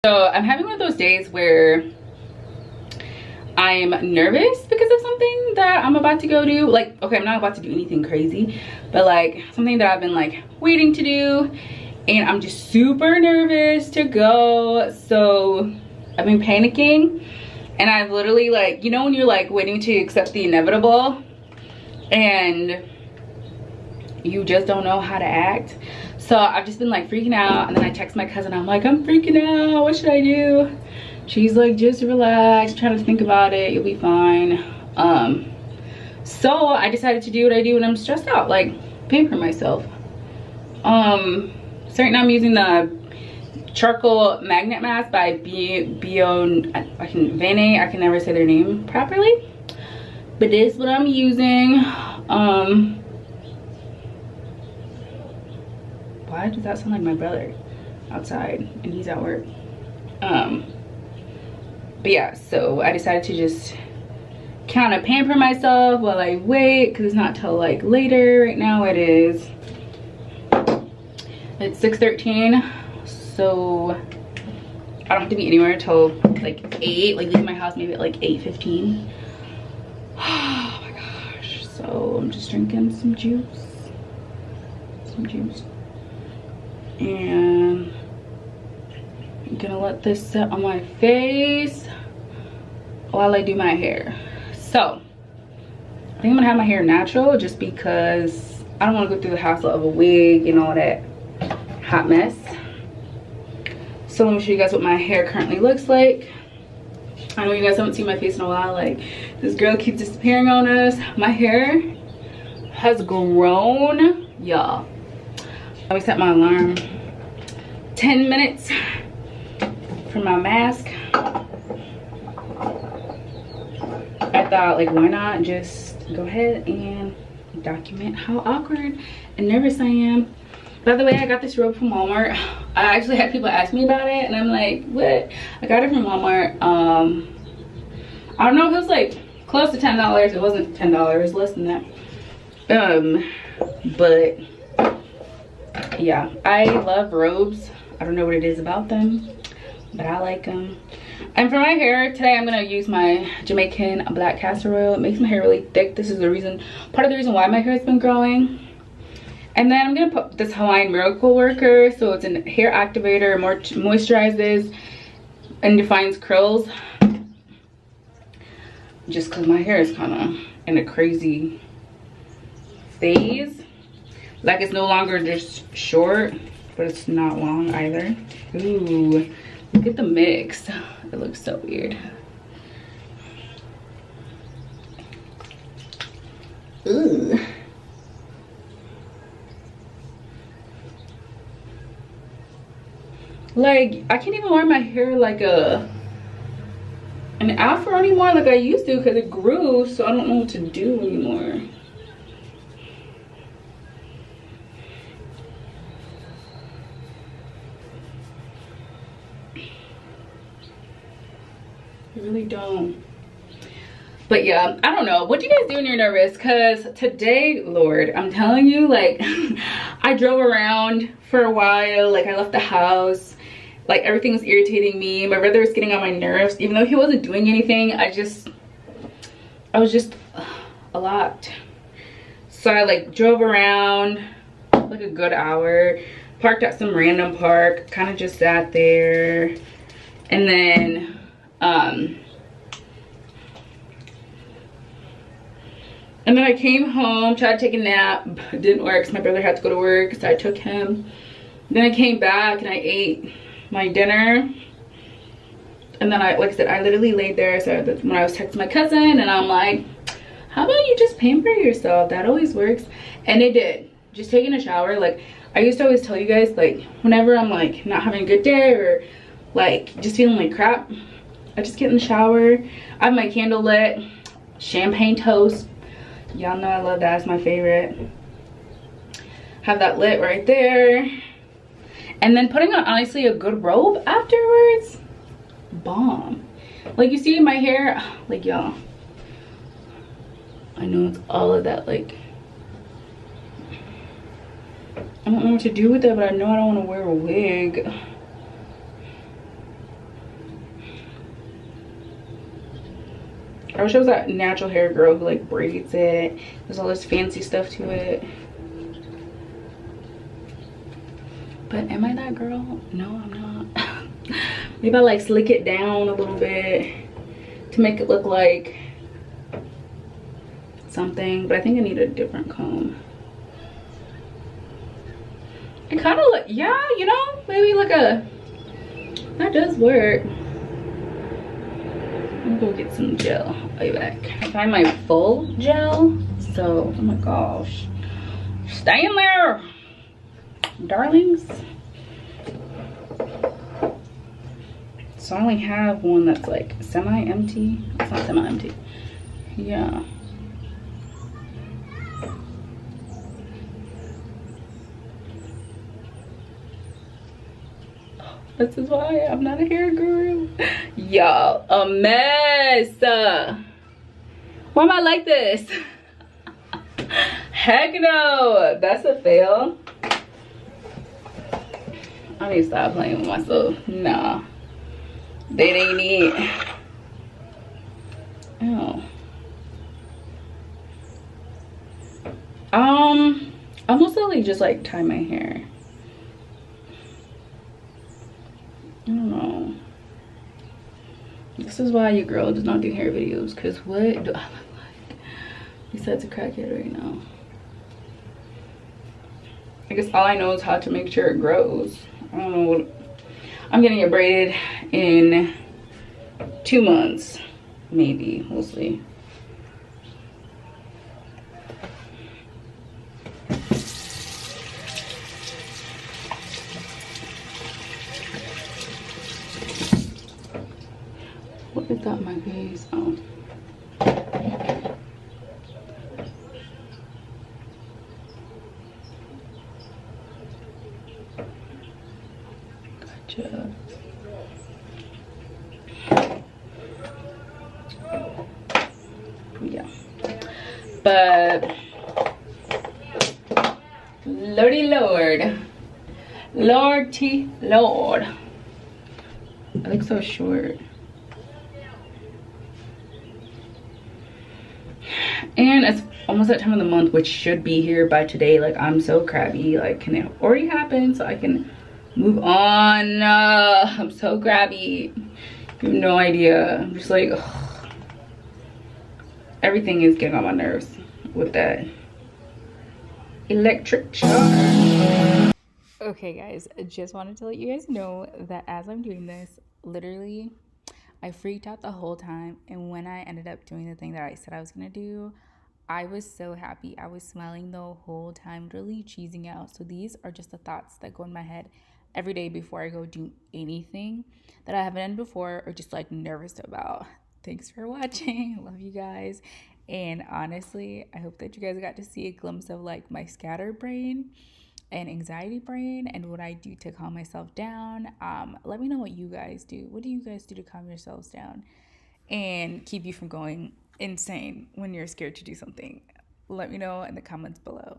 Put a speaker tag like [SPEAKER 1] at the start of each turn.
[SPEAKER 1] So I'm having one of those days where I'm nervous because of something that I'm about to go do. Like, okay, I'm not about to do anything crazy, but like something that I've been like waiting to do, and I'm just super nervous to go. So I've been panicking, and I've literally, like, you know when you're like waiting to accept the inevitable and you just don't know how to act? So I've just been like freaking out, and then I text my cousin. I'm like, I'm freaking out, what should I do? She's like, just relax, try to think about it, you'll be fine. So I decided to do what I do when I'm stressed out, like pamper myself. So right now I'm using the charcoal magnet mask by Vene. I can never say their name properly, but this is what I'm using. Why does that sound like my brother outside and he's at work? But yeah, so I decided to just kind of pamper myself while I wait, because it's not till like later. Right now it's 6:13, so I don't have to be anywhere till like 8, like leave my house maybe at like 8:15. Oh my gosh. So I'm just drinking some juice, and I'm gonna let this sit on my face while I do my hair. So I think I'm gonna have my hair natural, just because I don't want to go through the hassle of a wig and all that hot mess. So let me show you guys what my hair currently looks like. I know you guys haven't seen my face in a while. Like, this girl keeps disappearing on us. My hair has grown, y'all. I set my alarm 10 minutes for my mask. I thought, like, why not just go ahead and document how awkward and nervous I am. By the way, I got this robe from Walmart. I actually had people ask me about it, and I'm like, what? I got it from Walmart. I don't know if it was like close to $10. It wasn't $10, it was less than that. But yeah, I love robes. I don't know what it is about them, but I like them. And for my hair today, I'm gonna use my Jamaican black castor oil. It makes my hair really thick. This is the reason, part of the reason why my hair has been growing. And then I'm gonna put this Hawaiian Miracle Worker. So it's a hair activator, moisturizes and defines curls. Just cause my hair is kind of in a crazy phase. Like, it's no longer just short, but it's not long either. Ooh, look at the mix. It looks so weird. Ooh. Like, I can't even wear my hair like an afro anymore like I used to, because it grew, so I don't know what to do anymore. I really don't. But yeah, I don't know. What do you guys do when you're nervous? Because today, Lord, I'm telling you, like, I drove around for a while. Like, I left the house. Like, everything was irritating me. My brother was getting on my nerves. Even though he wasn't doing anything, I was just a lot. So I, like, drove around like a good hour. Parked at some random park. Kind of just sat there. And then I came home, tried to take a nap. It didn't work because my brother had to go to work, so I took him. Then I came back and I ate my dinner. And then like I said, I literally laid there. So that's when I was texting my cousin, and I'm like, how about you just pamper yourself? That always works. And it did. Just taking a shower. Like, I used to always tell you guys, like, whenever I'm like not having a good day or like just feeling like crap, I just get in the shower. I have my candle lit, champagne toast. Y'all know I love that. It's my favorite. Have that lit right there. And then putting on, honestly, a good robe afterwards. Bomb. Like, you see my hair, like, y'all, I know it's all of that, like, I don't know what to do with it, but I know I don't want to wear a wig. I wish I was that natural hair girl who like braids it. There's all this fancy stuff to it. But am I that girl? No, I'm not. Maybe I like slick it down a little bit to make it look like something, but I think I need a different comb. It kind of look, yeah, you know, maybe like that does work. I'm gonna go get some gel. I'll be back. I find my full gel, so oh my gosh, stay in there, darlings. So I only have one that's like semi-empty. It's not semi-empty. Yeah. This is why I'm not a hair guru. Y'all, a mess. Why am I like this? Heck no, that's a fail. I need to stop playing with myself. Nah, that ain't it. Oh. I'm mostly just like tie my hair. I don't know. This is why your girl does not do hair videos, because what do I look like besides a crackhead right now? I guess all I know is how to make sure it grows. I don't know what. I'm getting it braided in 2 months, maybe. We'll see. What is that, my face? Oh. Gotcha. Yeah. But lordy lord. Lordy lord. I look so short. And it's almost that time of the month, which should be here by today. Like, I'm so crabby. Like, can it already happen so I can move on? I'm so crabby. You have no idea. I'm just like, ugh. Everything is getting on my nerves with that electric charge. Okay guys, I just wanted to let you guys know that as I'm doing this, literally I freaked out the whole time, and when I ended up doing the thing that I said I was gonna do, I was so happy. I was smiling the whole time, really cheesing out. So these are just the thoughts that go in my head every day before I go do anything that I haven't done before or just like nervous about. Thanks for watching. Love you guys. And honestly, I hope that you guys got to see a glimpse of like my scatterbrain and anxiety brain and what I do to calm myself down. Let me know what you guys do. What do you guys do to calm yourselves down and keep you from going insane when you're scared to do something? Let me know in the comments below.